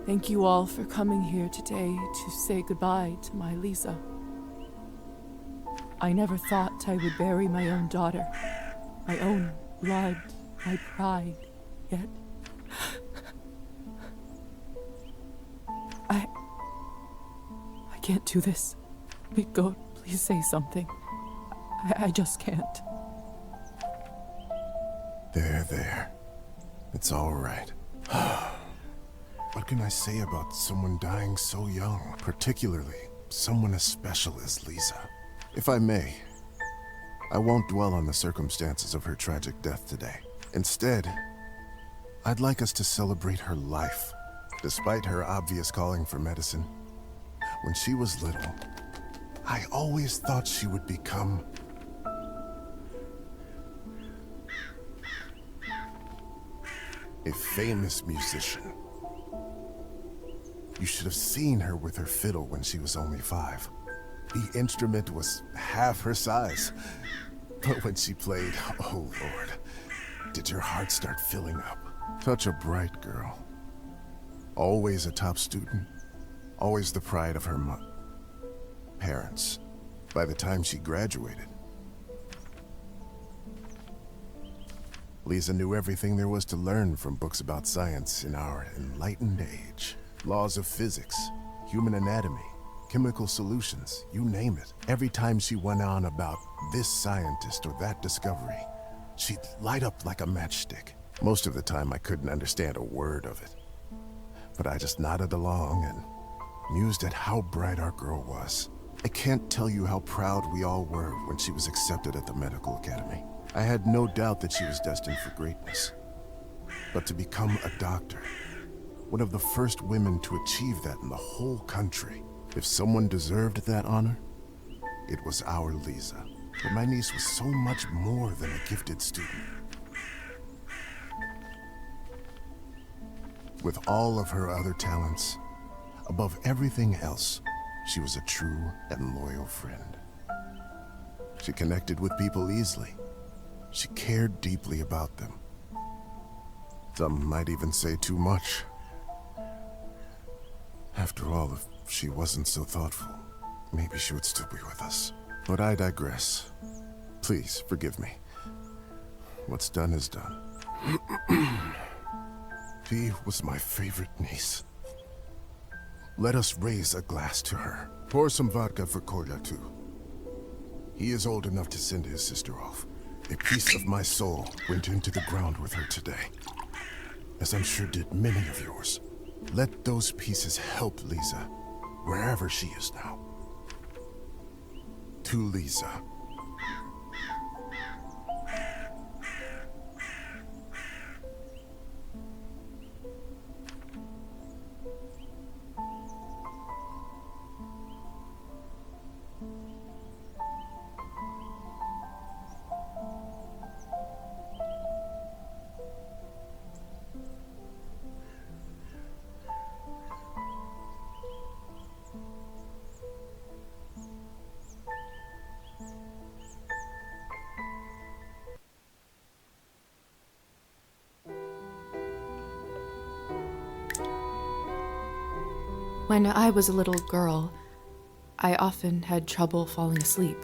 Thank you all for coming here today to say goodbye to my Lisa. I never thought I would bury my own daughter, my own blood, my pride, yet I can't do this. God, please say something. I just can't. There. It's all right. What can I say about someone dying so young, particularly someone as special as Lisa? If I may, I won't dwell on the circumstances of her tragic death today. Instead, I'd like us to celebrate her life. Despite her obvious calling for medicine, when she was little, I always thought she would become a famous musician. You should have seen her with her fiddle when she was only 5. The instrument was half her size. But when she played, oh Lord, did your heart start filling up? Such a bright girl. Always a top student. Always the pride of her parents. By the time she graduated, Lisa knew everything there was to learn from books about science in our enlightened age. Laws of physics, human anatomy, chemical solutions, you name it. Every time she went on about this scientist or that discovery, she'd light up like a matchstick. Most of the time I couldn't understand a word of it, but I just nodded along and mused at how bright our girl was. I can't tell you how proud we all were when she was accepted at the medical academy. I had no doubt that she was destined for greatness. But to become a doctor, one of the first women to achieve that in the whole country, if someone deserved that honor, it was our Lisa. But my niece was so much more than a gifted student. With all of her other talents, above everything else, she was a true and loyal friend. She connected with people easily. She cared deeply about them. Some might even say too much. After all, if she wasn't so thoughtful, maybe she would still be with us. But I digress. Please, forgive me. What's done is done. She was my favorite niece. Let us raise a glass to her. Pour some vodka for Kolya, too. He is old enough to send his sister off. A piece of my soul went into the ground with her today, as I'm sure did many of yours. Let those pieces help Lisa, wherever she is now. To Lisa. When I was a little girl, I often had trouble falling asleep.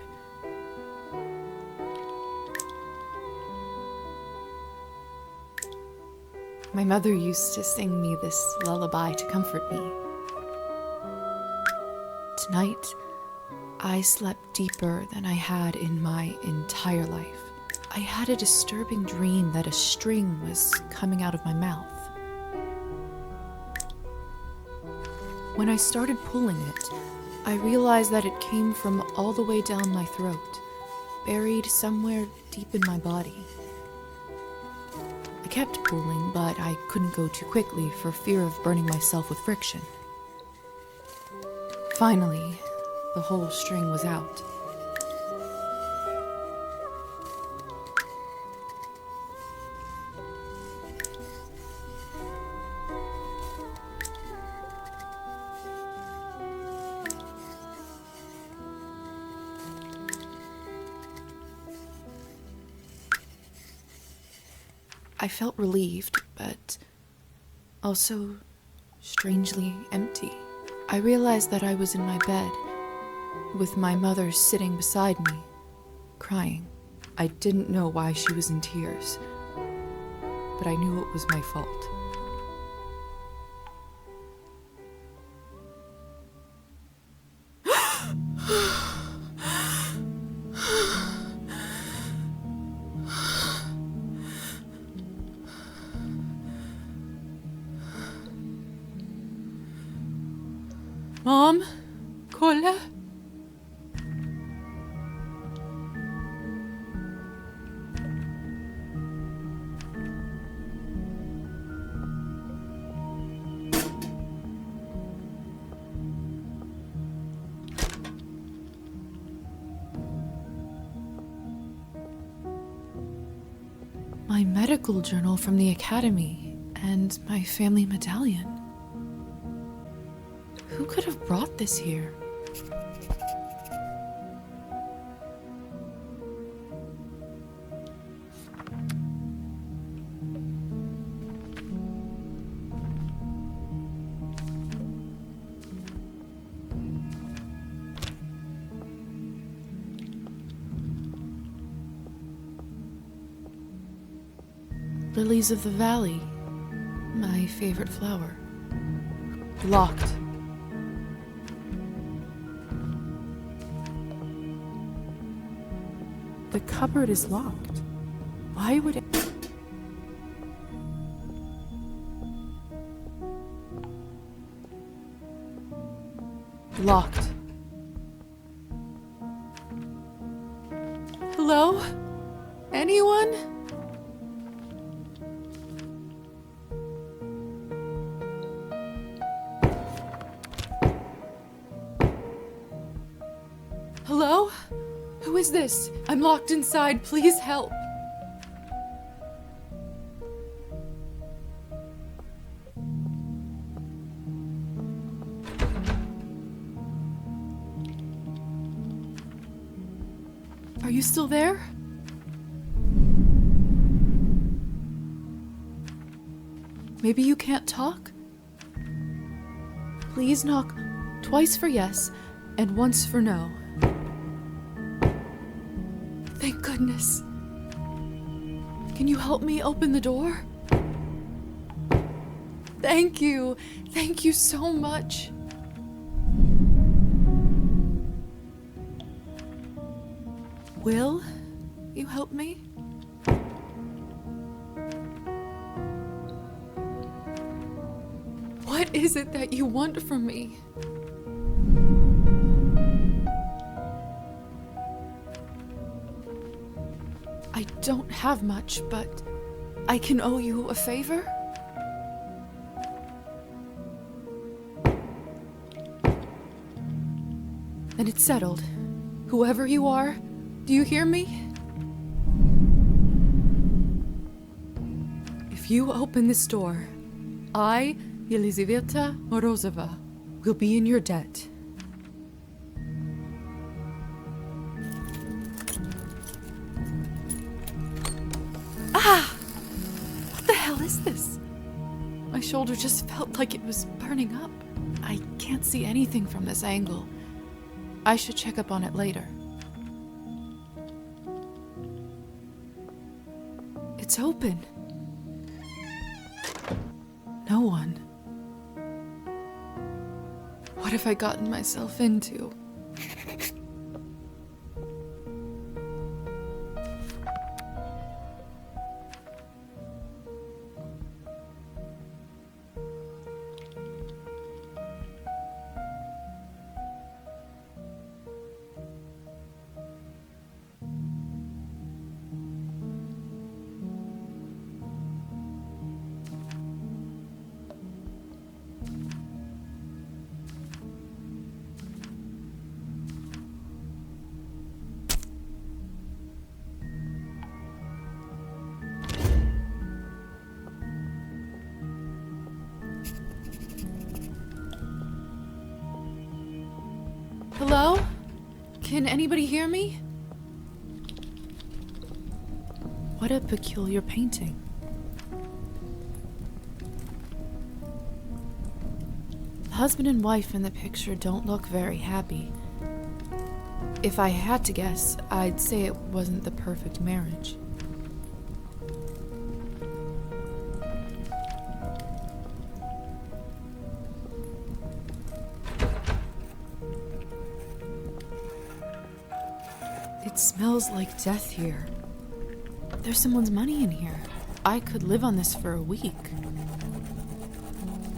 My mother used to sing me this lullaby to comfort me. Tonight, I slept deeper than I had in my entire life. I had a disturbing dream that a string was coming out of my mouth. When I started pulling it, I realized that it came from all the way down my throat, buried somewhere deep in my body. I kept pulling, but I couldn't go too quickly for fear of burning myself with friction. Finally, the whole string was out. I felt relieved, but also strangely empty. I realized that I was in my bed, with my mother sitting beside me, crying. I didn't know why she was in tears, but I knew it was my fault. Mom? Kolla? My medical journal from the academy and my family medallion. Who could have brought this here? Lilies of the valley, my favorite flower. Locked. The cupboard is locked. Why would it? Locked. Hello? Anyone? Hello? Who is this? I'm locked inside. Please help. Are you still there? Maybe you can't talk? Please knock twice for yes and once for no. Thank goodness. Can you help me open the door? Thank you. Thank you so much. Will you help me? What is it that you want from me? I don't have much, but I can owe you a favor? Then it's settled. Whoever you are, do you hear me? If you open this door, I, Yelizaveta Morozova, will be in your debt. Ah! What the hell is this? My shoulder just felt like it was burning up. I can't see anything from this angle. I should check up on it later. It's open. No one. What have I gotten myself into? Hello? Can anybody hear me? What a peculiar painting. husband and wife in the picture don't look very happy. If I had to guess, I'd say it wasn't the perfect marriage. It smells like death here. There's someone's money in here. I could live on this for a week.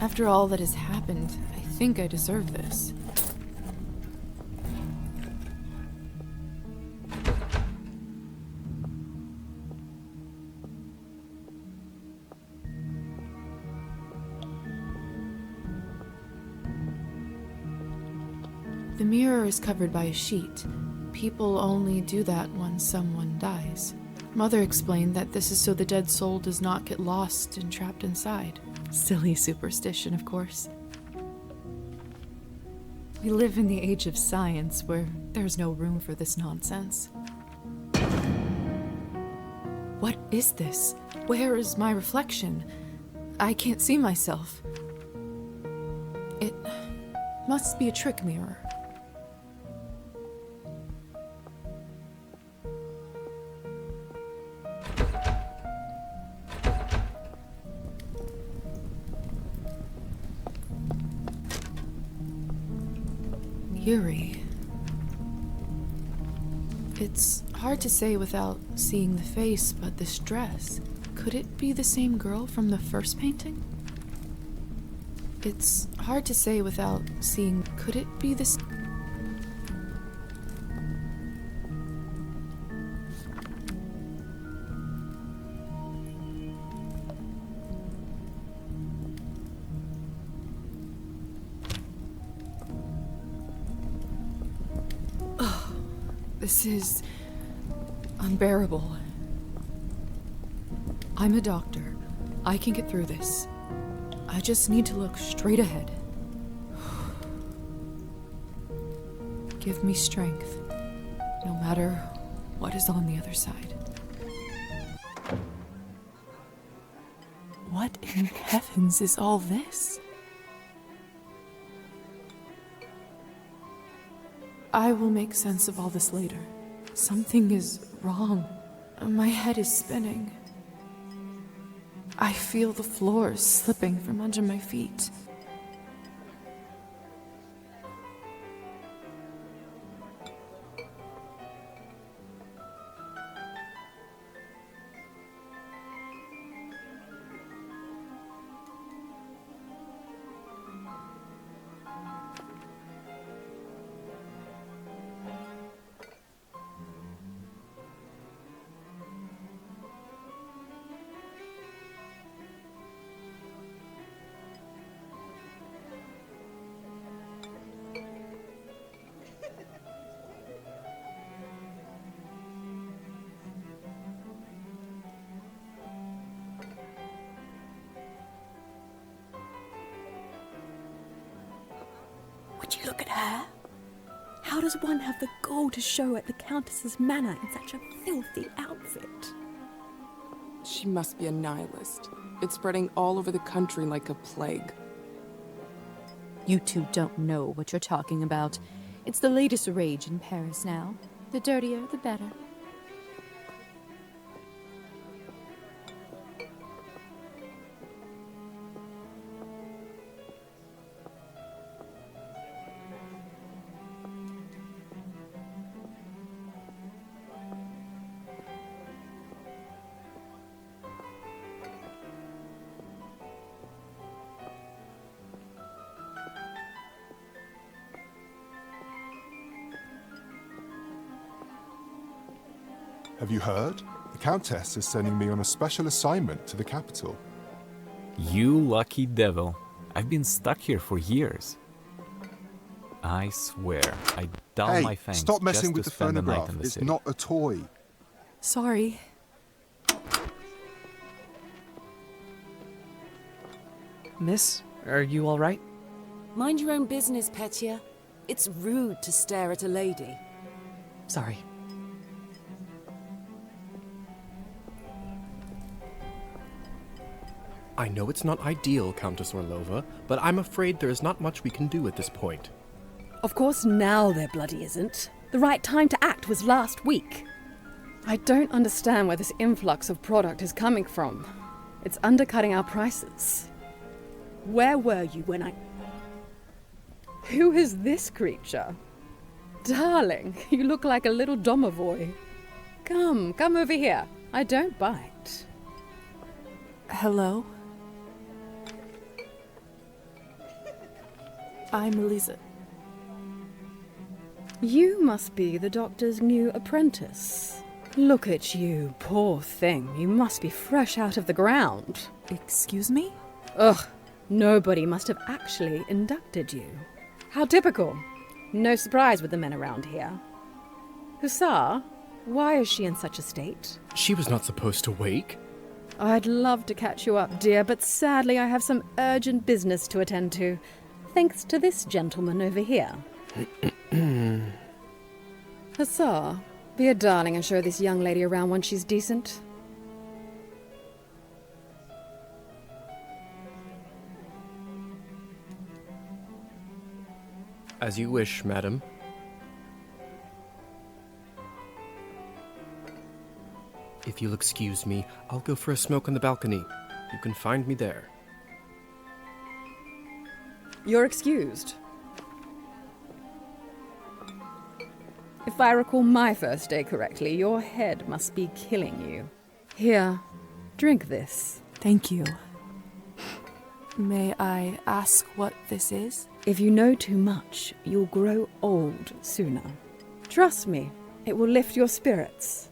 After all that has happened, I think I deserve this. The mirror is covered by a sheet. People only do that when someone dies. Mother explained that this is so the dead soul does not get lost and trapped inside. Silly superstition, of course. We live in the age of science where there's no room for this nonsense. What is this? Where is my reflection? I can't see myself. It must be a trick mirror. Eerie. It's hard to say without seeing the face, but this dress, could it be the same girl from the first painting? It's hard to say without seeing, could it be this? This is unbearable. I'm a doctor. I can get through this. I just need to look straight ahead. Give me strength, no matter what is on the other side. What in heavens is all this? I will make sense of all this later. Something is wrong. My head is spinning. I feel the floor slipping from under my feet. Would you look at her? How does one have the gall to show at the Countess's manor in such a filthy outfit? She must be a nihilist. It's spreading all over the country like a plague. You two don't know what you're talking about. It's the latest rage in Paris now. The dirtier, the better. Have you heard? The Countess is sending me on a special assignment to the capital. You lucky devil. I've been stuck here for years. I swear, I dull my fangs stop messing just with to the spend the night phonograph. in the It's city. not a toy. Sorry. Miss, are you all right? Mind your own business, Petya. It's rude to stare at a lady. Sorry. I know it's not ideal, Countess Orlova, but I'm afraid there is not much we can do at this point. Of course now there bloody isn't. The right time to act was last week. I don't understand where this influx of product is coming from. It's undercutting our prices. Where were you when I... Who is this creature? Darling, you look like a little domovoi. Come over here. I don't bite. Hello? I'm Elisa. You must be the doctor's new apprentice. Look at you, poor thing. You must be fresh out of the ground. Excuse me? Ugh, nobody must have actually inducted you. How typical. No surprise with the men around here. Hussar, why is she in such a state? She was not supposed to wake. I'd love to catch you up, dear, but sadly I have some urgent business to attend to. Thanks to this gentleman over here. Hussar, be a darling and show this young lady around when she's decent. As you wish, madam. If you'll excuse me, I'll go for a smoke on the balcony. You can find me there. You're excused. If I recall my first day correctly, your head must be killing you. Here, drink this. Thank you. May I ask what this is? If you know too much, you'll grow old sooner. Trust me, it will lift your spirits.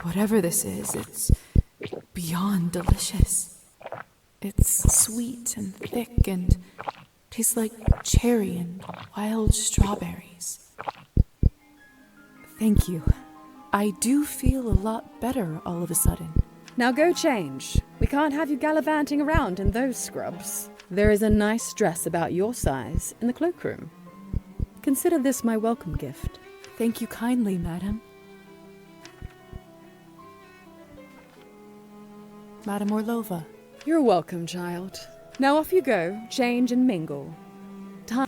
Whatever this is, it's beyond delicious. It's sweet and thick and tastes like cherry and wild strawberries. Thank you. I do feel a lot better all of a sudden. Now go change. We can't have you gallivanting around in those scrubs. There is a nice dress about your size in the cloakroom. Consider this my welcome gift. Thank you kindly, madam. Madam Orlova. You're welcome, child. Now off you go, change and mingle. Time.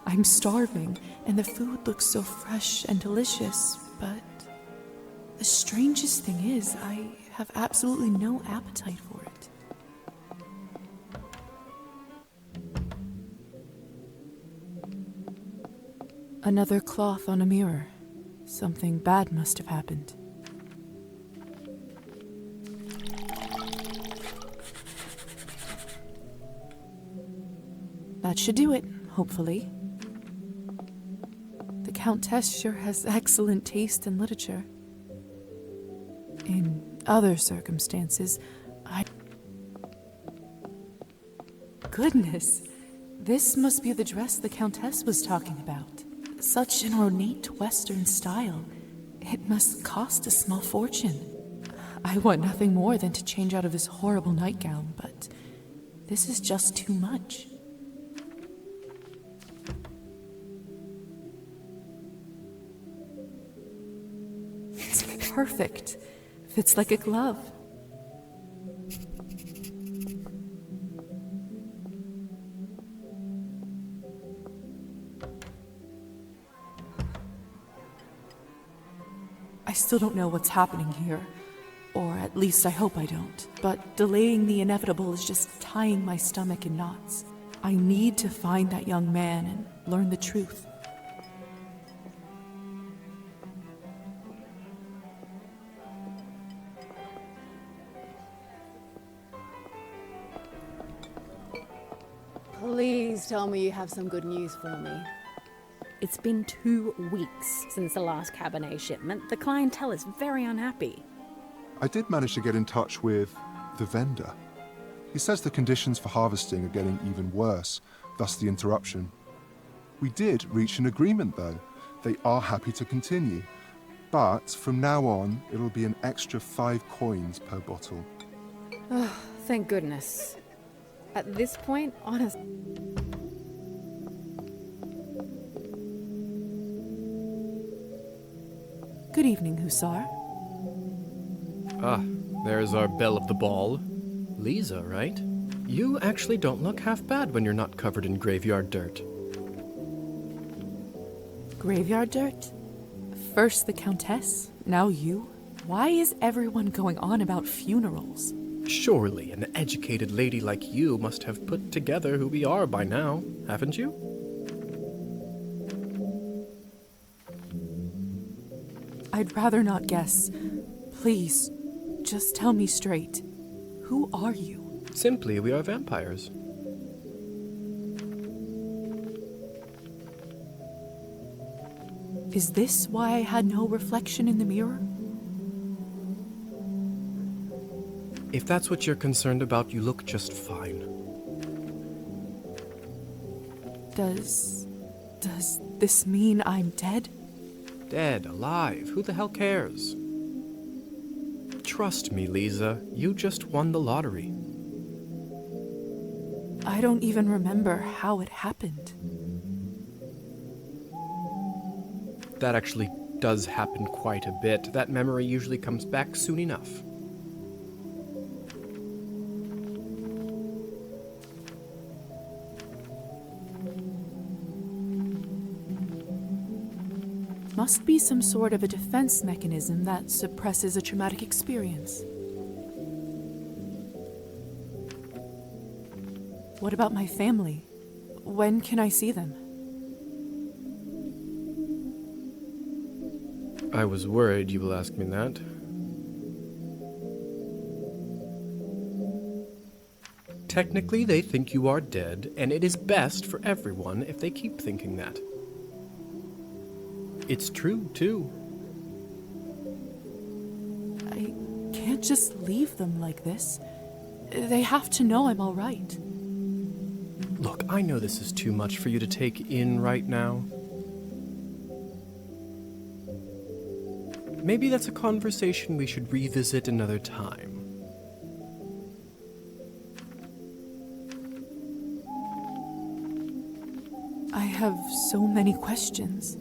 I'm starving, and the food looks so fresh and delicious, but the strangest thing is, I have absolutely no appetite for it. Another cloth on a mirror. Something bad must have happened. That should do it, hopefully. The Countess sure has excellent taste in literature. In other circumstances, Goodness! This must be the dress the Countess was talking about. Such an ornate Western style. It must cost a small fortune. I want nothing more than to change out of this horrible nightgown, but this is just too much. It's perfect. Fits like a glove. I still don't know what's happening here, or at least I hope I don't. But delaying the inevitable is just tying my stomach in knots. I need to find that young man and learn the truth. Please tell me you have some good news for me. It's been 2 weeks since the last Cabernet shipment. The clientele is very unhappy. I did manage to get in touch with the vendor. He says the conditions for harvesting are getting even worse, thus the interruption. We did reach an agreement, though. they are happy to continue. But from now on, it'll be an extra 5 coins per bottle. Oh, thank goodness. At this point, honest. Good evening, Hussar. Ah, there's our belle of the ball. Lisa, right? You actually don't look half bad when you're not covered in graveyard dirt. Graveyard dirt? First the Countess, now you? Why is everyone going on about funerals? Surely an educated lady like you must have put together who we are by now, haven't you? I'd rather not guess. Please, just tell me straight. Who are you? Simply, we are vampires. Is this why I had no reflection in the mirror? If that's what you're concerned about, you look just fine. Does this mean I'm dead? Dead, alive, who the hell cares? Trust me, Lisa, you just won the lottery. I don't even remember how it happened. That actually does happen quite a bit. That memory usually comes back soon enough. Must be some sort of a defense mechanism that suppresses a traumatic experience. What about my family? When can I see them? I was worried you will ask me that. Technically, they think you are dead, and it is best for everyone if they keep thinking that. It's true, too. I can't just leave them like this. They have to know I'm all right. Look, I know this is too much for you to take in right now. Maybe that's a conversation we should revisit another time. I have so many questions.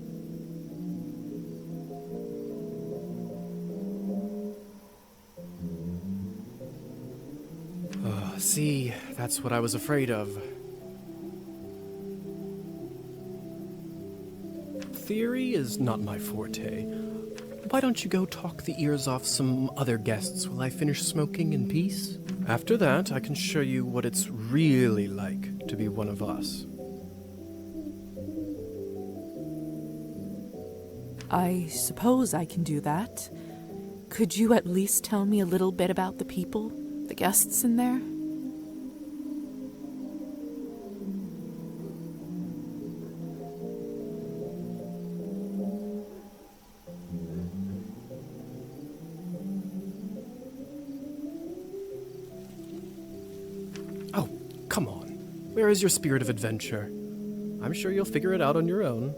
See, that's what I was afraid of. Theory is not my forte. Why don't you go talk the ears off some other guests while I finish smoking in peace? After that, I can show you what it's really like to be one of us. I suppose I can do that. Could you at least tell me a little bit about the people, the guests in there? Oh, come on. Where is your spirit of adventure? I'm sure you'll figure it out on your own.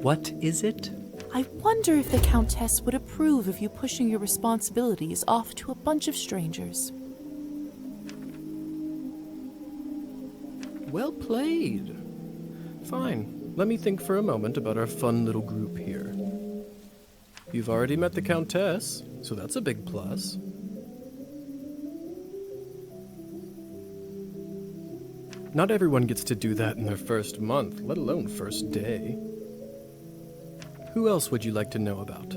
What is it? I wonder if the Countess would approve of you pushing your responsibilities off to a bunch of strangers. Well played. Fine. Let me think for a moment about our fun little group here. You've already met the Countess, so that's a big plus. Not everyone gets to do that in their first month, let alone first day. Who else would you like to know about?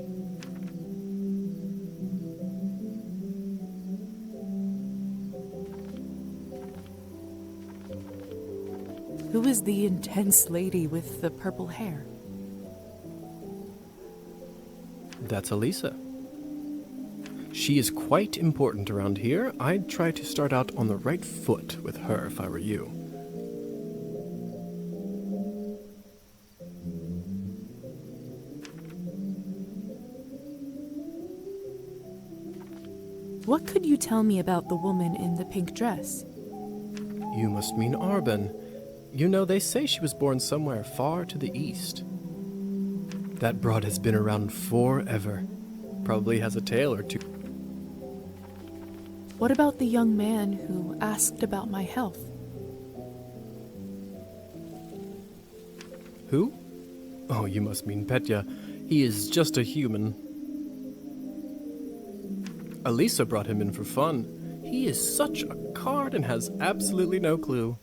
Who is the intense lady with the purple hair? That's Elisa. She is quite important around here. I'd try to start out on the right foot with her if I were you. What could you tell me about the woman in the pink dress? You must mean Arben. You know, they say she was born somewhere far to the east. That broad has been around forever. Probably has a tale or two. What about the young man who asked about my health? Who? Oh, you must mean Petya. He is just a human. Elisa brought him in for fun. He is such a card and has absolutely no clue.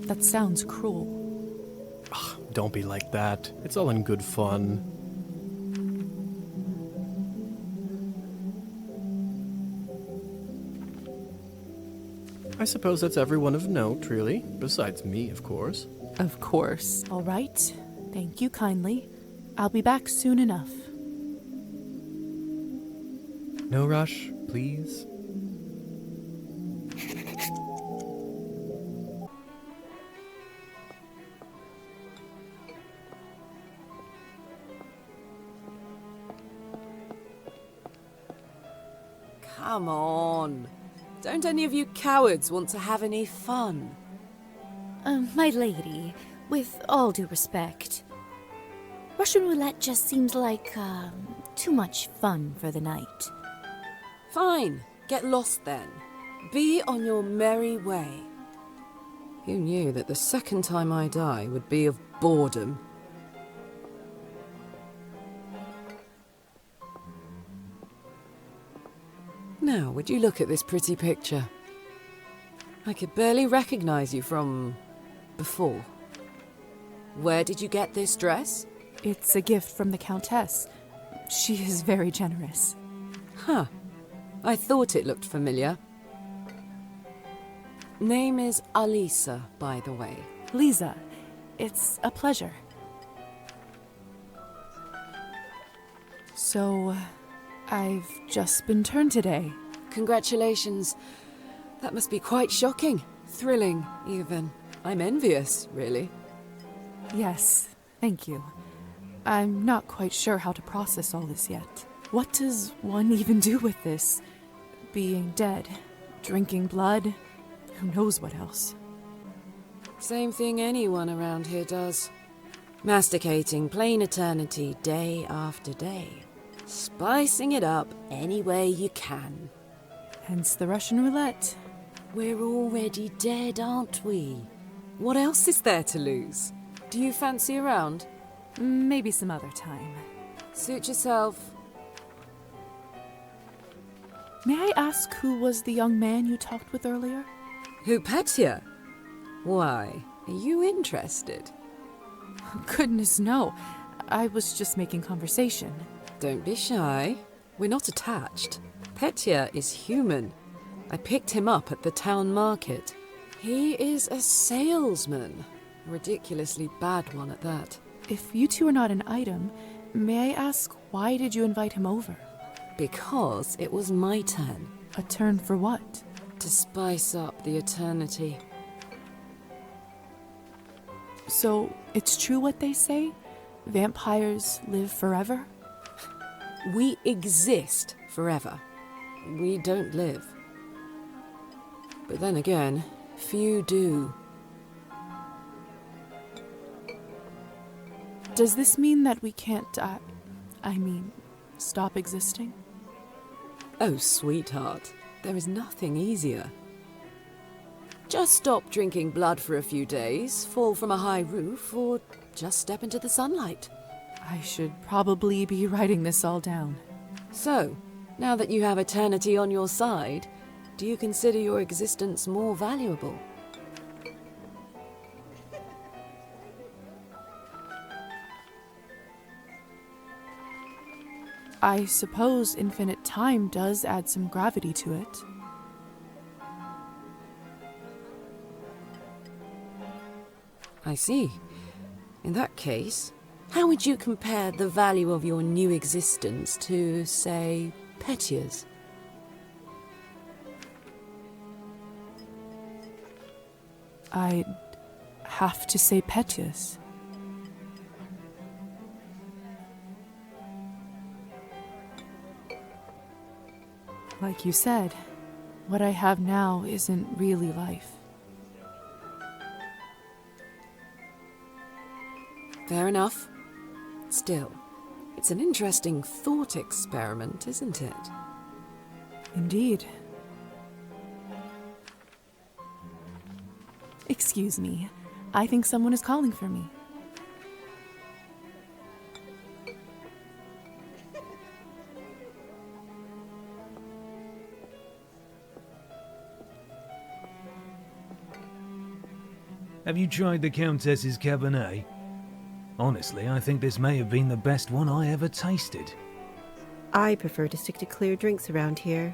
That sounds cruel. Don't be like that. It's all in good fun. I suppose that's everyone of note, really. Besides me, of course. Of course. All right. Thank you kindly. I'll be back soon enough. No rush, please. Come on. Don't any of you cowards want to have any fun? My lady, with all due respect, Russian roulette just seems like, too much fun for the night. Fine. Get lost then. Be on your merry way. Who knew that the second time I die would be of boredom? Now, would you look at this pretty picture? I could barely recognize you from before. Where did you get this dress? It's a gift from the Countess. She is very generous. Huh. I thought it looked familiar. Name is Alisa, by the way. Lisa, it's a pleasure. So, I've just been turned today. Congratulations. That must be quite shocking. Thrilling, even. I'm envious, really. Yes, thank you. I'm not quite sure how to process all this yet. What does one even do with this? Being dead, drinking blood, who knows what else? Same thing anyone around here does. Masticating plain eternity day after day. Spicing it up any way you can. Hence the Russian roulette. We're already dead, aren't we? What else is there to lose? Do you fancy a round? Maybe some other time. Suit yourself. May I ask who was the young man you talked with earlier? Who, Petya? Why, are you interested? Goodness, no. I was just making conversation. Don't be shy. We're not attached. Petya is human. I picked him up at the town market. He is a salesman. A ridiculously bad one at that. If you two are not an item, may I ask why did you invite him over? Because it was my turn. A turn for what? To spice up the eternity. So, it's true what they say? Vampires live forever? We exist forever. We don't live. But then again, few do. Does this mean that we can't, stop existing? Oh, sweetheart, there is nothing easier. Just stop drinking blood for a few days, fall from a high roof, or just step into the sunlight. I should probably be writing this all down. So, now that you have eternity on your side, do you consider your existence more valuable? I suppose infinite time does add some gravity to it. I see. In that case, how would you compare the value of your new existence to, say, Petya's? I'd have to say playtests. Like you said, what I have now isn't really life. Fair enough. Still, it's an interesting thought experiment, isn't it? Indeed. Excuse me. I think someone is calling for me. Have you tried the Countess's Cabernet? Honestly, I think this may have been the best one I ever tasted. I prefer to stick to clear drinks around here.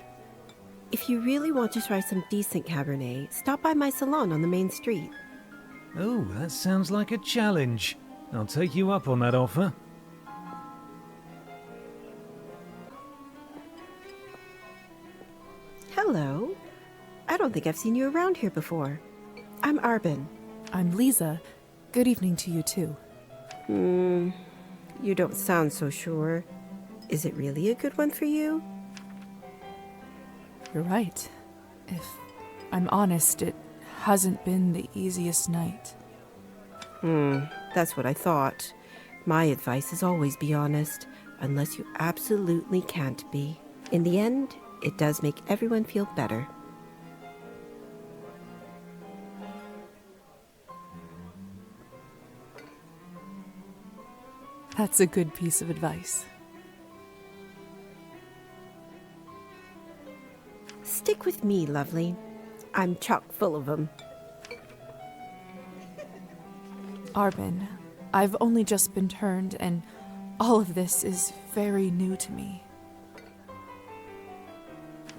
If you really want to try some decent Cabernet, stop by my salon on the main street. Oh, that sounds like a challenge. I'll take you up on that offer. Hello. I don't think I've seen you around here before. I'm Arbin. I'm Lisa. Good evening to you too. You don't sound so sure. Is it really a good one for you? You're right. If I'm honest, it hasn't been the easiest night. That's what I thought. My advice is always be honest, unless you absolutely can't be. In the end, it does make everyone feel better. That's a good piece of advice. Stick with me, lovely. I'm chock full of them. Arbin, I've only just been turned, and all of this is very new to me.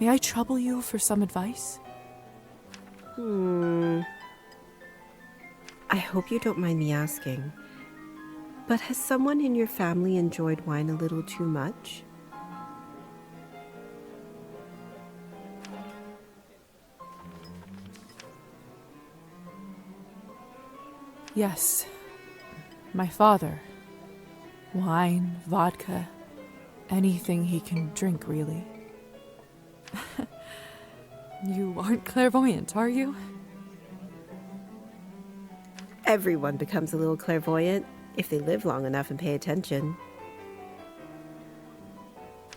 May I trouble you for some advice? I hope you don't mind me asking, but has someone in your family enjoyed wine a little too much? Yes. My father. Wine, vodka, anything he can drink, really. You aren't clairvoyant, are you? Everyone becomes a little clairvoyant if they live long enough and pay attention.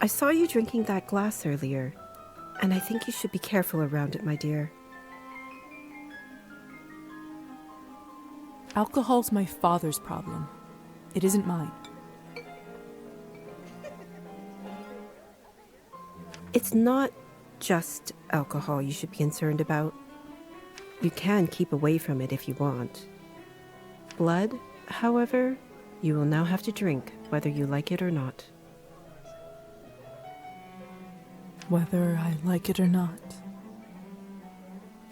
I saw you drinking that glass earlier, and I think you should be careful around it, my dear. Alcohol's my father's problem. It isn't mine. It's not just alcohol you should be concerned about. You can keep away from it if you want. Blood, however, you will now have to drink, whether you like it or not. Whether I like it or not.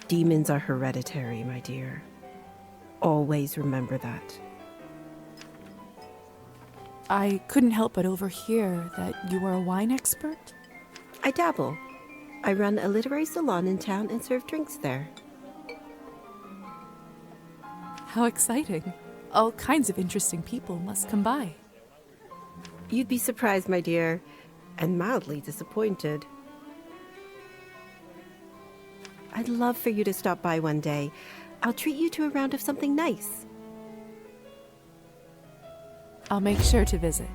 Demons are hereditary, my dear. Always remember that. I couldn't help but overhear that you are a wine expert? I dabble. I run a literary salon in town and serve drinks there. How exciting. All kinds of interesting people must come by. You'd be surprised, my dear, and mildly disappointed. I'd love for you to stop by one day. I'll treat you to a round of something nice. I'll make sure to visit.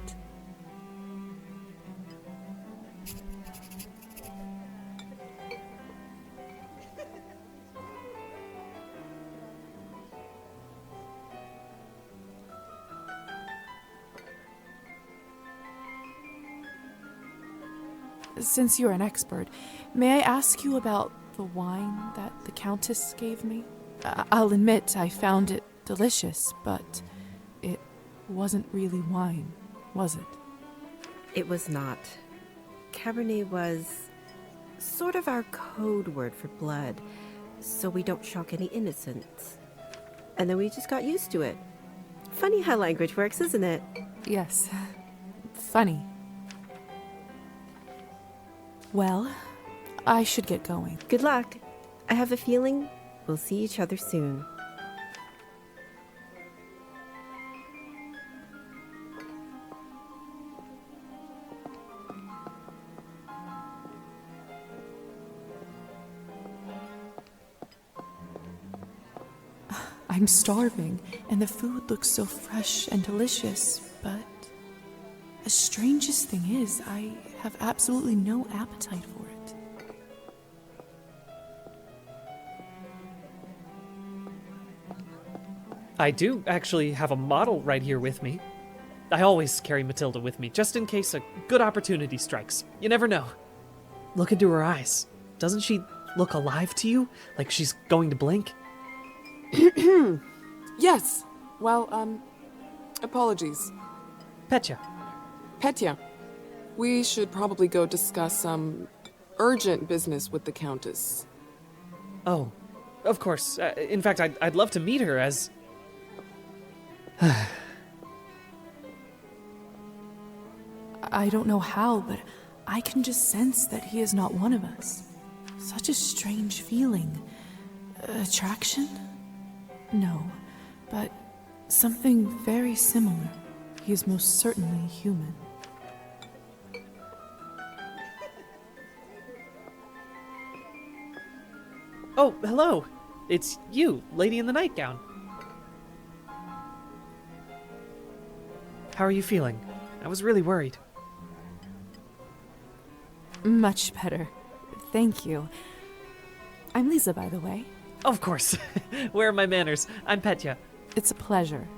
Since you're an expert, may I ask you about the wine that the Countess gave me? I'll admit I found it delicious, but it wasn't really wine, was it? It was not. Cabernet was sort of our code word for blood, so we don't shock any innocents. And then we just got used to it. Funny how language works, isn't it? Yes. Funny. Well, I should get going. Good luck. I have a feeling we'll see each other soon. I'm starving, and the food looks so fresh and delicious, but the strangest thing is, I have absolutely no appetite for it. I do actually have a model right here with me. I always carry Matilda with me, just in case a good opportunity strikes. You never know. Look into her eyes. Doesn't she look alive to you? Like she's going to blink? Yes. Well, apologies. Petya. Petya, we should probably go discuss some urgent business with the Countess. Oh, of course. In fact, I'd love to meet her as... I don't know how, but I can just sense that he is not one of us. Such a strange feeling. Attraction? No, but something very similar. He is most certainly human. Oh, hello. It's you, lady in the nightgown. How are you feeling? I was really worried. Much better. Thank you. I'm Lisa, by the way. Of course. Where are my manners? I'm Petya. It's a pleasure.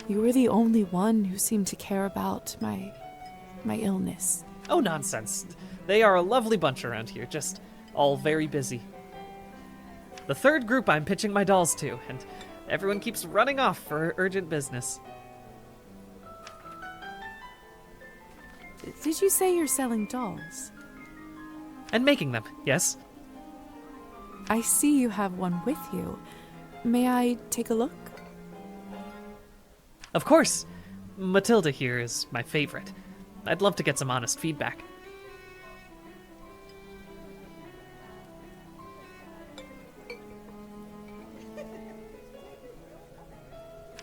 You were the only one who seemed to care about my illness. Oh, nonsense. They are a lovely bunch around here, just all very busy. The third group I'm pitching my dolls to, and everyone keeps running off for urgent business. Did you say you're selling dolls? And making them, yes. I see you have one with you. May I take a look? Of course. Matilda here is my favorite. I'd love to get some honest feedback.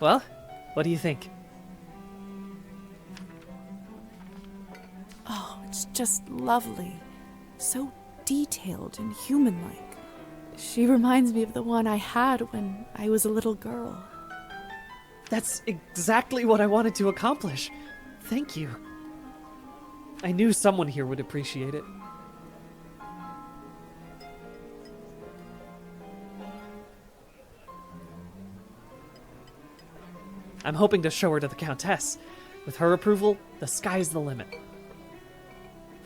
Well, what do you think? Oh, it's just lovely. So detailed and human-like. She reminds me of the one I had when I was a little girl. That's exactly what I wanted to accomplish. Thank you. I knew someone here would appreciate it. I'm hoping to show her to the Countess. With her approval, the sky's the limit.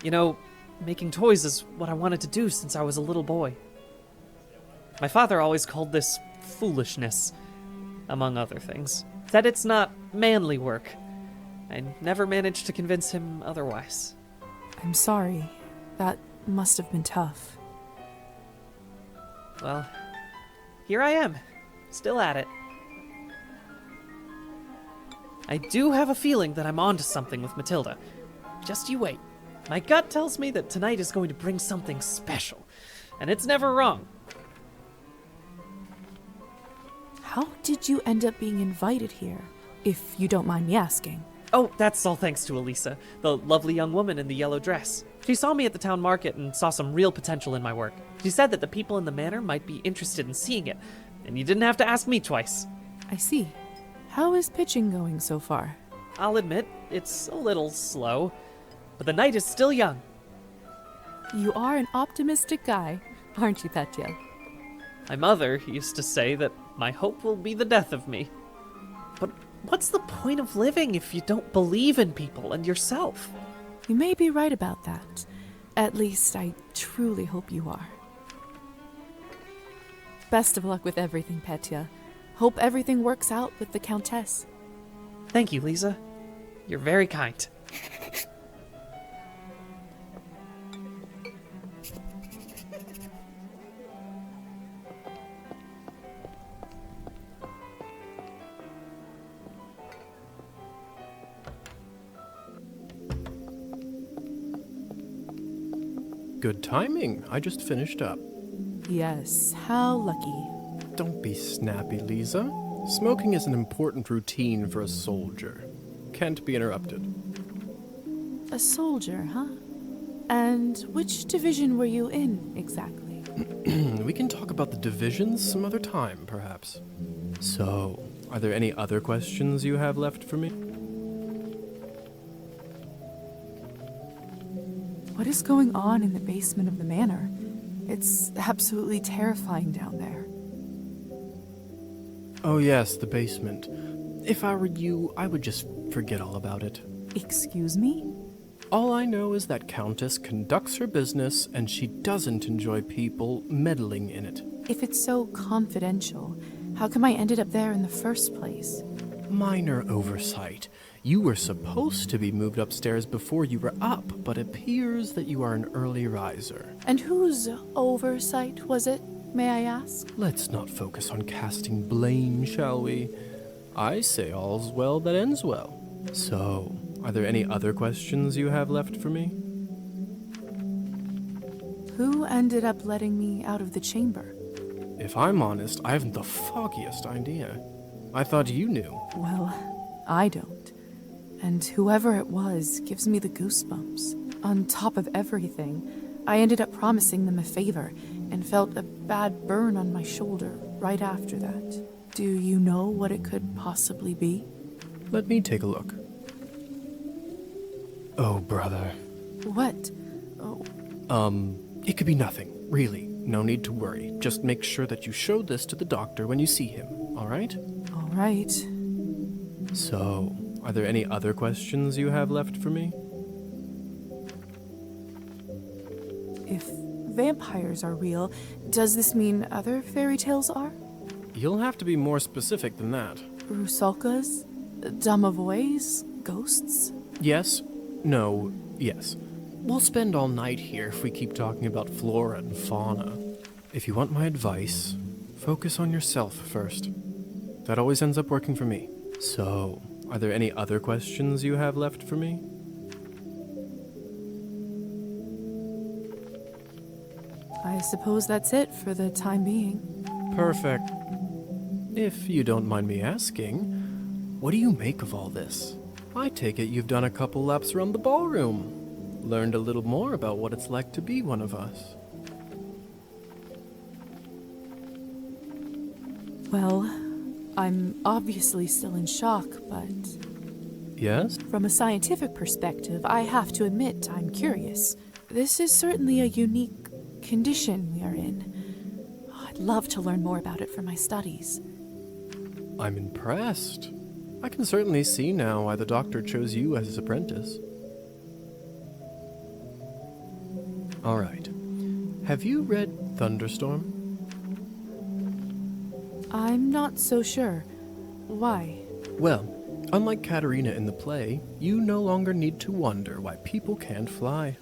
You know, making toys is what I wanted to do since I was a little boy. My father always called this foolishness, among other things. Said it's not manly work. I never managed to convince him otherwise. I'm sorry. That must have been tough. Well, here I am, still at it. I do have a feeling that I'm onto something with Matilda. Just you wait. My gut tells me that tonight is going to bring something special, and it's never wrong. How did you end up being invited here, if you don't mind me asking? Oh, that's all thanks to Elisa, the lovely young woman in the yellow dress. She saw me at the town market and saw some real potential in my work. She said that the people in the manor might be interested in seeing it, and you didn't have to ask me twice. I see. How is pitching going so far? I'll admit, it's a little slow, but the night is still young. You are an optimistic guy, aren't you, Petya? My mother used to say that my hope will be the death of me. But what's the point of living if you don't believe in people and yourself? You may be right about that. At least I truly hope you are. Best of luck with everything, Petya. Hope everything works out with the Countess. Thank you, Lisa. You're very kind. Good timing. I just finished up. Yes, how lucky. Don't be snappy, Lisa. Smoking is an important routine for a soldier. Can't be interrupted. A soldier, huh? And which division were you in, exactly? We can talk about the divisions some other time, perhaps. So, are there any other questions you have left for me? What is going on in the basement of the manor? It's absolutely terrifying down there. Oh yes, the basement. If I were you, I would just forget all about it. Excuse me? All I know is that Countess conducts her business and she doesn't enjoy people meddling in it. If it's so confidential, how come I ended up there in the first place? Minor oversight. You were supposed to be moved upstairs before you were up, but appears that you are an early riser. And whose oversight was it, may I ask? Let's not focus on casting blame, shall we? I say all's well that ends well. So, are there any other questions you have left for me? Who ended up letting me out of the chamber? If I'm honest, I haven't the foggiest idea. I thought you knew. Well, I don't. And whoever it was gives me the goosebumps. On top of everything, I ended up promising them a favor and felt a bad burn on my shoulder right after that. Do you know what it could possibly be? Let me take a look. Oh, brother. What? Oh. It could be nothing, really. No need to worry. Just make sure that you show this to the doctor when you see him, all right? All right. So, are there any other questions you have left for me? If vampires are real, does this mean other fairy tales are? You'll have to be more specific than that. Rusalkas? Domovoys? Ghosts? Yes? No, yes. We'll spend all night here if we keep talking about flora and fauna. If you want my advice, focus on yourself first. That always ends up working for me. So, are there any other questions you have left for me? I suppose that's it for the time being. Perfect. If you don't mind me asking, what do you make of all this? I take it you've done a couple laps around the ballroom. Learned a little more about what it's like to be one of us. Well, I'm obviously still in shock, but... Yes? From a scientific perspective, I have to admit I'm curious. This is certainly a unique condition we are in. I'd love to learn more about it for my studies. I'm impressed. I can certainly see now why the doctor chose you as his apprentice. All right. Have you read Thunderstorm? I'm not so sure. Why? Well, unlike Katerina in the play, you no longer need to wonder why people can't fly.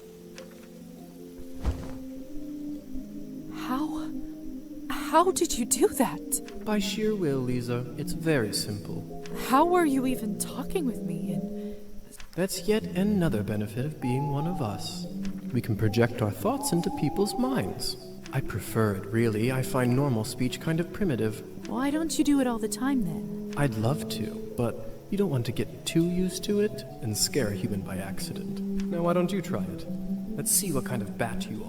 How did you do that? By sheer will, Lisa. It's very simple. How were you even talking with me That's yet another benefit of being one of us. We can project our thoughts into people's minds. I prefer it, really. I find normal speech kind of primitive. Why don't you do it all the time, then? I'd love to, but you don't want to get too used to it and scare a human by accident. Now, why don't you try it? Let's see what kind of bat you are.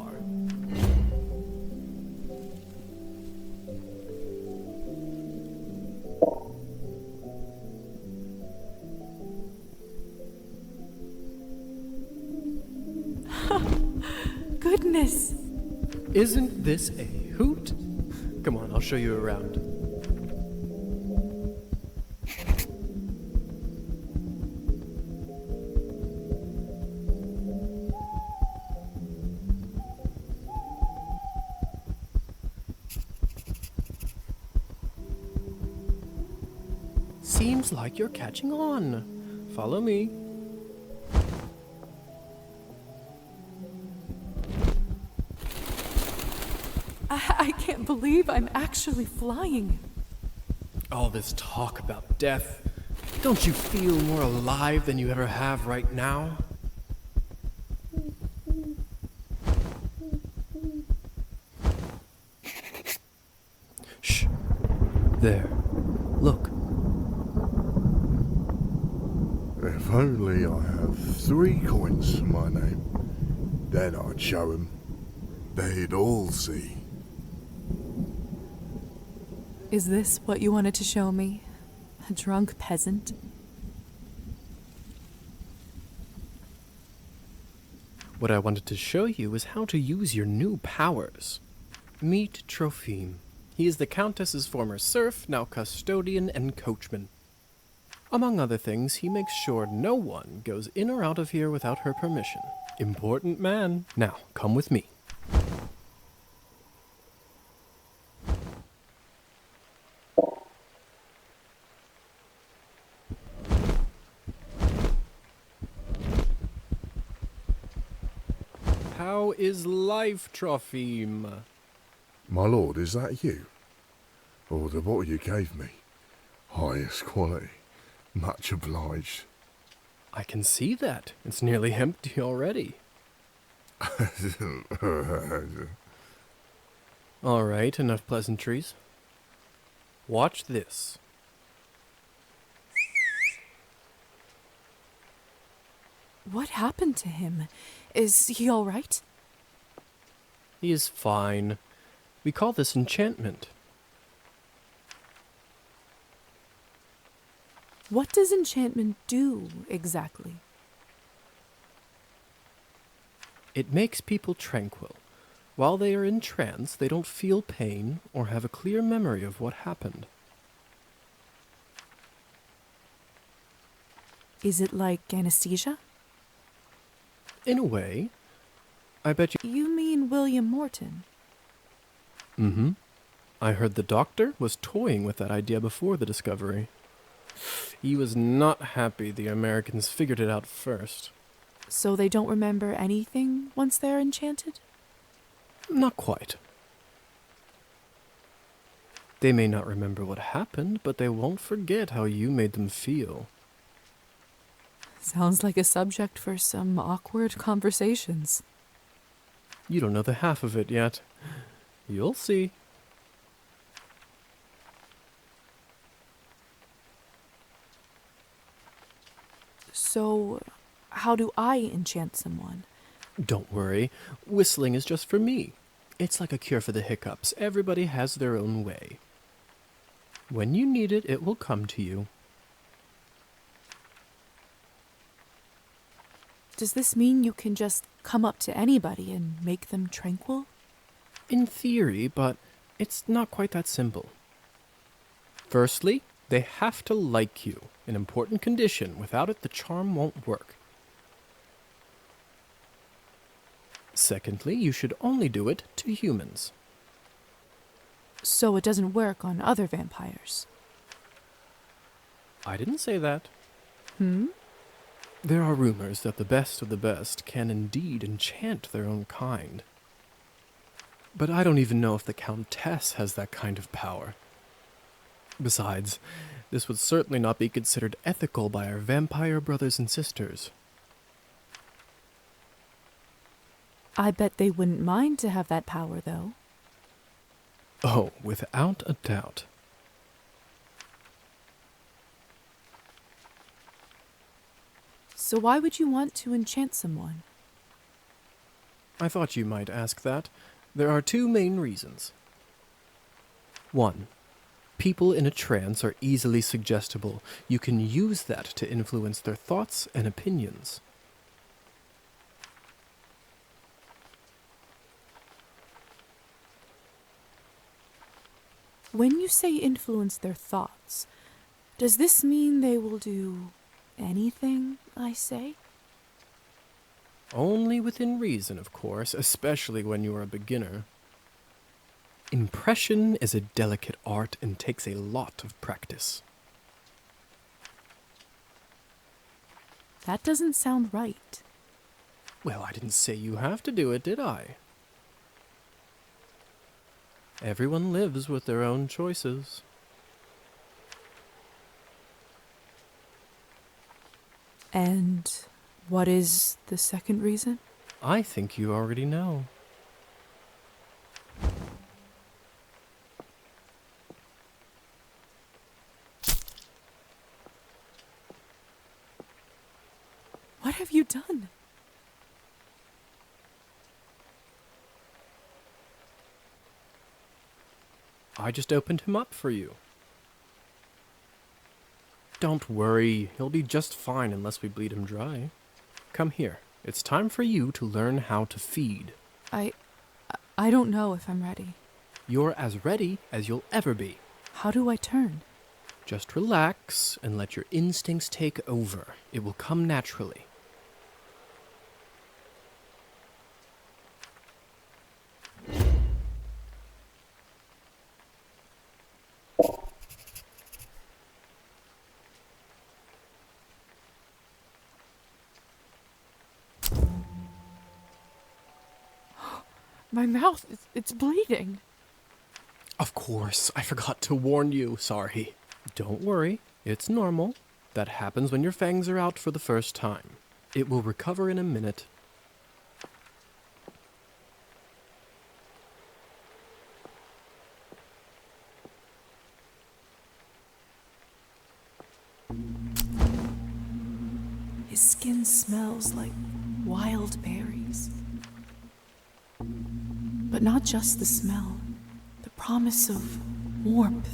Goodness! Isn't this a hoot? Come on, I'll show you around. Seems like you're catching on. Follow me. I can't believe I'm actually flying. All this talk about death. Don't you feel more alive than you ever have right now? Shh. There. Look. If only I have 3 coins to my name, then I'd show 'em. They'd all see. Is this what you wanted to show me? A drunk peasant? What I wanted to show you is how to use your new powers. Meet Trophime. He is the Countess's former serf, now custodian and coachman. Among other things, he makes sure no one goes in or out of here without her permission. Important man. Now, come with me. How is life, Trophime? My lord, is that you? Oh, the bottle you gave me. Highest quality. Much obliged. I can see that. It's nearly empty already. All right, enough pleasantries. Watch this. What happened to him? Is he all right? He is fine. We call this enchantment. What does enchantment do, exactly? It makes people tranquil. While they are in trance, they don't feel pain or have a clear memory of what happened. Is it like anesthesia? In a way. I bet you... You mean William Morton? Mm-hmm. I heard the doctor was toying with that idea before the discovery. He was not happy the Americans figured it out first. So they don't remember anything once they're enchanted? Not quite. They may not remember what happened, but they won't forget how you made them feel. Sounds like a subject for some awkward conversations. You don't know the half of it yet. You'll see. So, how do I enchant someone? Don't worry. Whistling is just for me. It's like a cure for the hiccups. Everybody has their own way. When you need it, it will come to you. Does this mean you can just come up to anybody and make them tranquil? In theory, but it's not quite that simple. Firstly, they have to like you, an important condition. Without it, the charm won't work. Secondly, you should only do it to humans. So it doesn't work on other vampires? I didn't say that. Hmm? There are rumors that the best of the best can indeed enchant their own kind. But I don't even know if the Countess has that kind of power. Besides, this would certainly not be considered ethical by our vampire brothers and sisters. I bet they wouldn't mind to have that power, though. Oh, without a doubt. So why would you want to enchant someone? I thought you might ask that. There are two main reasons. 1. People in a trance are easily suggestible. You can use that to influence their thoughts and opinions. When you say influence their thoughts, does this mean they will do anything I say? Only within reason, of course, especially when you are a beginner. Impression is a delicate art and takes a lot of practice. That doesn't sound right. Well, I didn't say you have to do it, did I? Everyone lives with their own choices. And what is the second reason? I think you already know. What have you done? I just opened him up for you. Don't worry, he'll be just fine unless we bleed him dry. Come here. It's time for you to learn how to feed. I don't know if I'm ready. You're as ready as you'll ever be. How do I turn? Just relax and let your instincts take over. It will come naturally. My mouth, it's bleeding. Of course, I forgot to warn you. Sorry. Don't worry, it's normal. That happens when your fangs are out for the first time. It will recover in a minute. His skin smells like wild berries. But not just the smell. The promise of warmth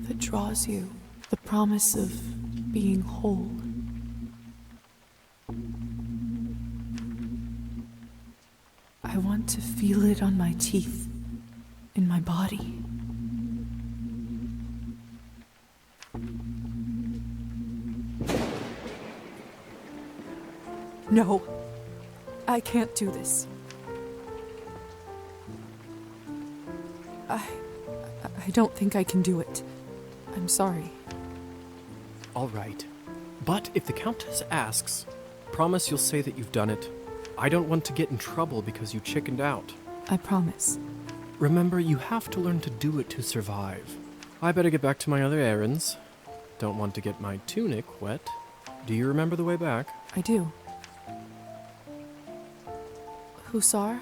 that draws you. The promise of being whole. I want to feel it on my teeth, in my body. No, I can't do this. I don't think I can do it. I'm sorry. All right. But if the Countess asks, promise you'll say that you've done it. I don't want to get in trouble because you chickened out. I promise. Remember, you have to learn to do it to survive. I better get back to my other errands. Don't want to get my tunic wet. Do you remember the way back? I do. Hussar?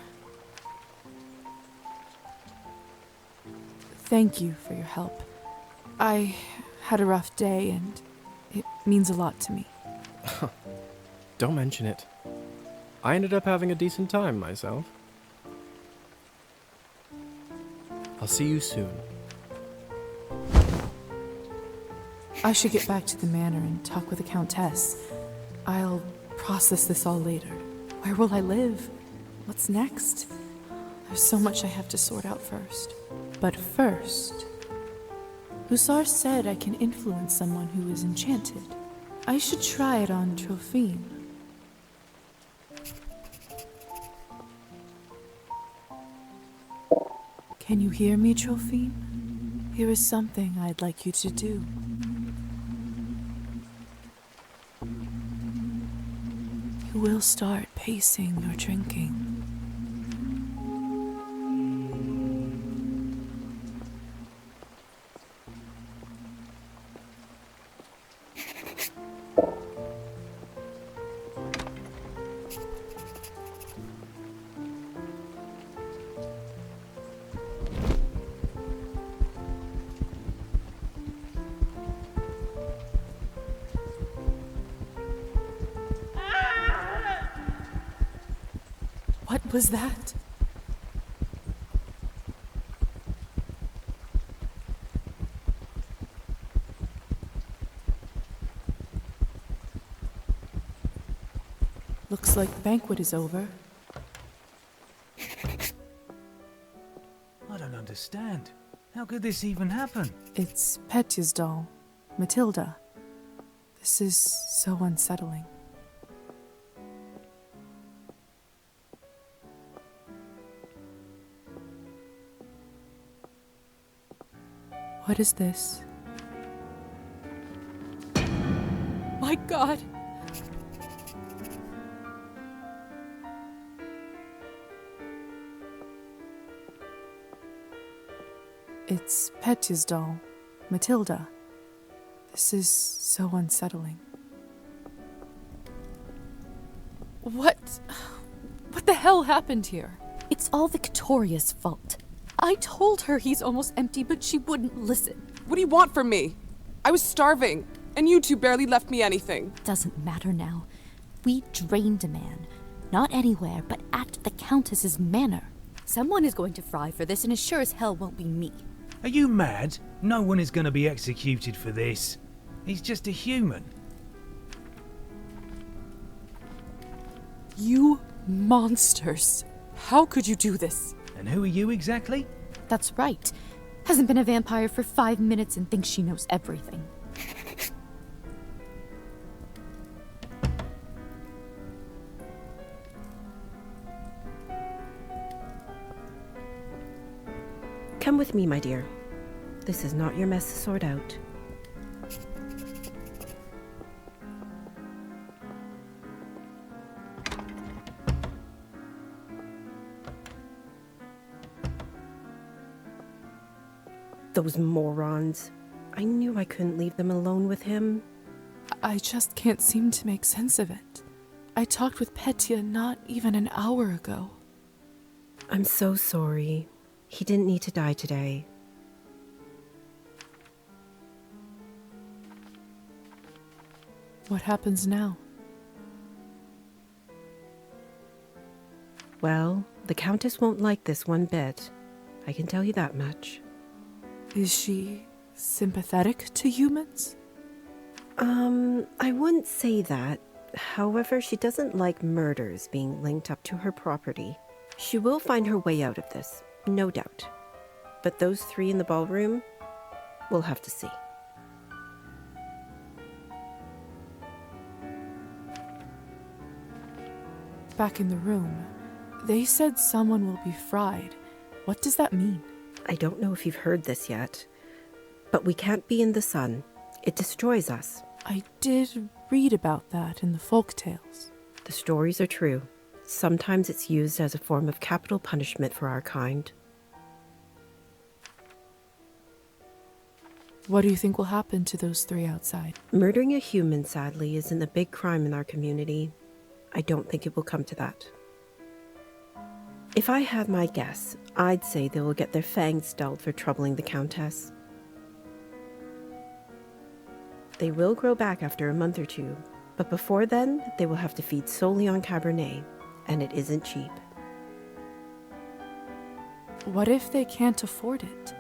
Thank you for your help. I had a rough day and it means a lot to me. Don't mention it. I ended up having a decent time myself. I'll see you soon. I should get back to the manor and talk with the Countess. I'll process this all later. Where will I live? What's next? There's so much I have to sort out first. But first, Hussar said I can influence someone who is enchanted. I should try it on Trophine. Can you hear me, Trophine? Here is something I'd like you to do. You will start pacing your drinking. What was that? Looks like the banquet is over. I don't understand. How could this even happen? It's Petya's doll, Matilda. This is so unsettling. What is this? My God! It's Petya's doll, Matilda. This is so unsettling. What the hell happened here? It's all Victoria's fault. I told her he's almost empty, but she wouldn't listen. What do you want from me? I was starving, and you two barely left me anything. Doesn't matter now. We drained a man. Not anywhere, but at the Countess's manor. Someone is going to fry for this, and it sure as hell won't be me. Are you mad? No one is going to be executed for this. He's just a human. You monsters. How could you do this? And who are you exactly? That's right. Hasn't been a vampire for 5 minutes and thinks she knows everything. Come with me, my dear. This is not your mess to sort out. Those morons. I knew I couldn't leave them alone with him. I just can't seem to make sense of it. I talked with Petya not even an hour ago. I'm so sorry. He didn't need to die today. What happens now? Well, the Countess won't like this one bit. I can tell you that much. Is she sympathetic to humans? I wouldn't say that. However, she doesn't like murders being linked up to her property. She will find her way out of this, no doubt. But those three in the ballroom, we'll have to see. Back in the room, they said someone will be fried. What does that mean? I don't know if you've heard this yet, but we can't be in the sun. It destroys us. I did read about that in the folk tales. The stories are true. Sometimes it's used as a form of capital punishment for our kind. What do you think will happen to those three outside? Murdering a human, sadly, isn't a big crime in our community. I don't think it will come to that. If I had my guess, I'd say they will get their fangs dulled for troubling the Countess. They will grow back after a month or two, but before then, they will have to feed solely on Cabernet, and it isn't cheap. What if they can't afford it?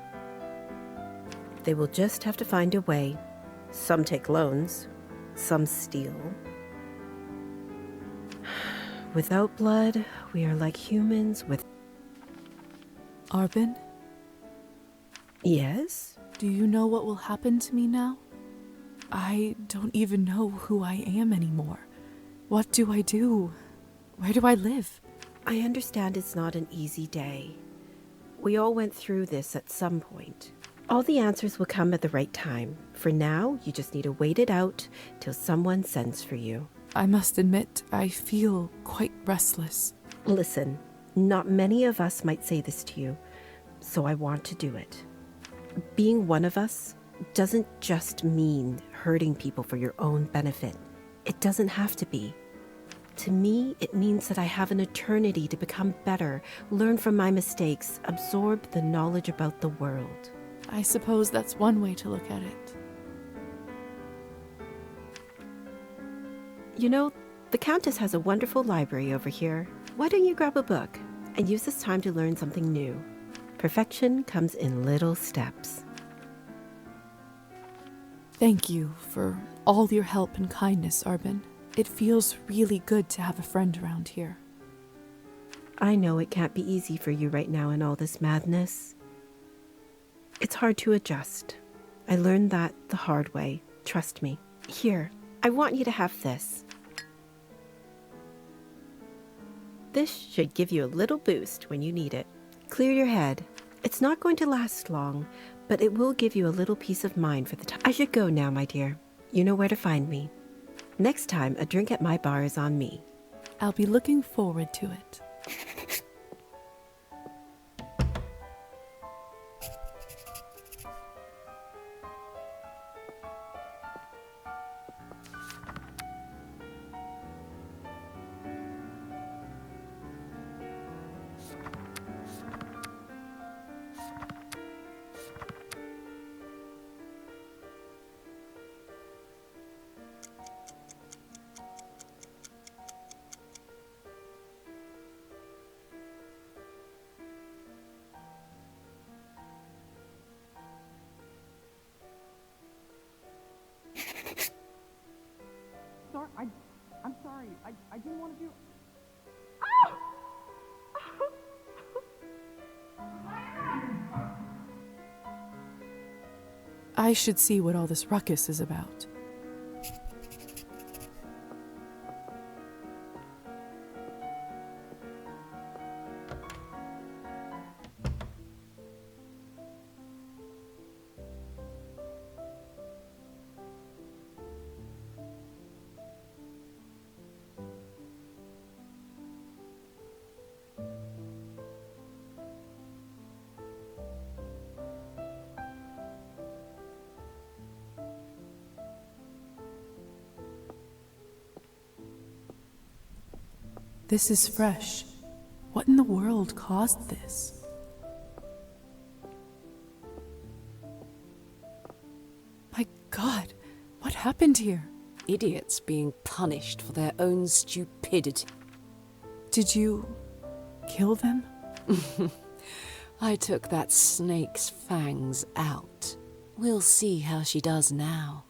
They will just have to find a way. Some take loans, some steal. Without blood, we are like humans with... Arbin? Yes? Do you know what will happen to me now? I don't even know who I am anymore. What do I do? Where do I live? I understand it's not an easy day. We all went through this at some point. All the answers will come at the right time. For now, you just need to wait it out till someone sends for you. I must admit, I feel quite restless. Listen, not many of us might say this to you, so I want to do it. Being one of us doesn't just mean hurting people for your own benefit. It doesn't have to be. To me, it means that I have an eternity to become better, learn from my mistakes, absorb the knowledge about the world. I suppose that's one way to look at it. You know, the Countess has a wonderful library over here. Why don't you grab a book and use this time to learn something new? Perfection comes in little steps. Thank you for all your help and kindness, Arbin. It feels really good to have a friend around here. I know it can't be easy for you right now in all this madness. It's hard to adjust. I learned that the hard way. Trust me. Here, I want you to have this. This should give you a little boost when you need it. Clear your head. It's not going to last long, but it will give you a little peace of mind for the time. I should go now, my dear. You know where to find me. Next time, a drink at my bar is on me. I'll be looking forward to it. I didn't want to do... I should see what all this ruckus is about. This is fresh. What in the world caused this? My God, what happened here? Idiots being punished for their own stupidity. Did you kill them? I took that snake's fangs out. We'll see how she does now.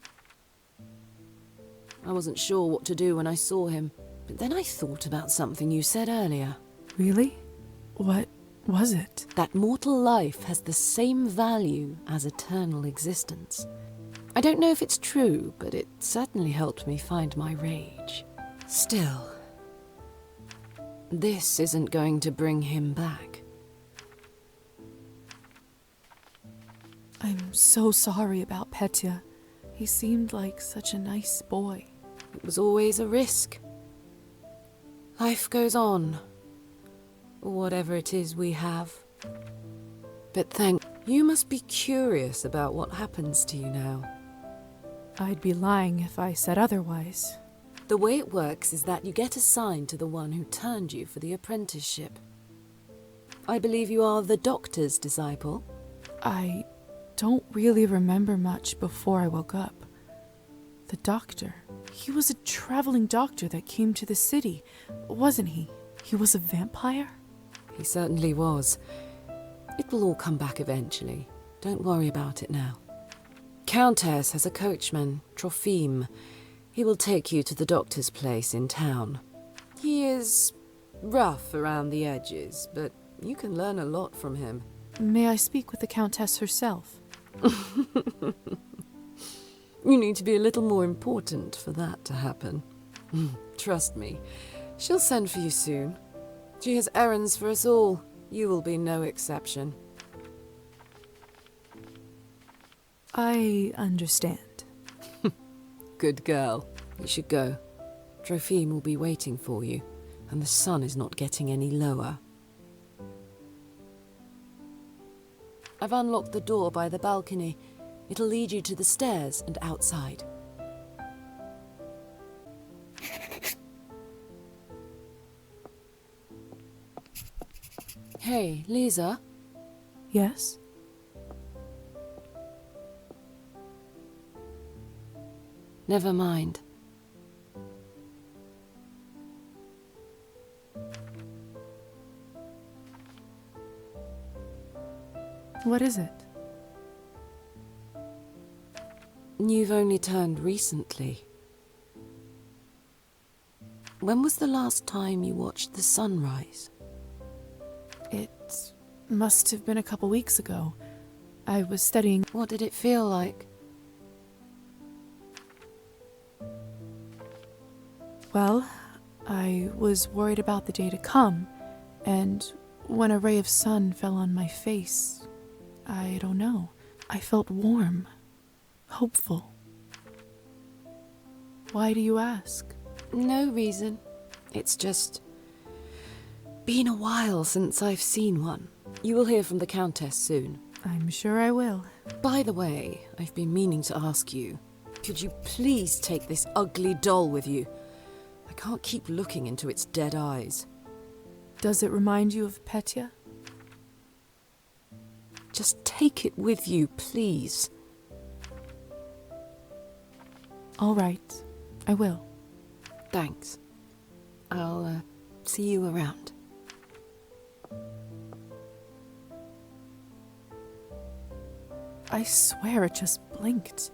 I wasn't sure what to do when I saw him, but then I thought about something you said earlier. Really? What was it? That mortal life has the same value as eternal existence. I don't know if it's true, but it certainly helped me find my rage. Still, this isn't going to bring him back. I'm so sorry about Petya. He seemed like such a nice boy. It was always a risk. Life goes on. Whatever it is we have. But you must be curious about what happens to you now. I'd be lying if I said otherwise. The way it works is that you get assigned to the one who turned you for the apprenticeship. I believe you are the doctor's disciple. I don't really remember much before I woke up. The doctor. He was a traveling doctor that came to the city, wasn't he? He was a vampire? He certainly was. It will all come back eventually. Don't worry about it now. Countess has a coachman, Trofim. He will take you to the doctor's place in town. He is rough around the edges, but you can learn a lot from him. May I speak with the Countess herself? You need to be a little more important for that to happen. Trust me, she'll send for you soon. She has errands for us all. You will be no exception. I understand. Good girl. You should go. Trofim will be waiting for you, and the sun is not getting any lower. I've unlocked the door by the balcony. It'll lead you to the stairs and outside. Hey, Lisa? Yes? Never mind. What is it? You've only turned recently. When was the last time you watched the sunrise? It must have been a couple weeks ago. I was studying. What did it feel like? Well, I was worried about the day to come, and when a ray of sun fell on my face, I don't know. I felt warm, hopeful. Why do you ask? No reason. It's just been a while since I've seen one. You will hear from the Countess soon. I'm sure I will. By the way, I've been meaning to ask you, could you please take this ugly doll with you? I can't keep looking into its dead eyes. Does it remind you of Petya? Just take it with you, please. All right, I will. Thanks. I'll see you around. I swear it just blinked.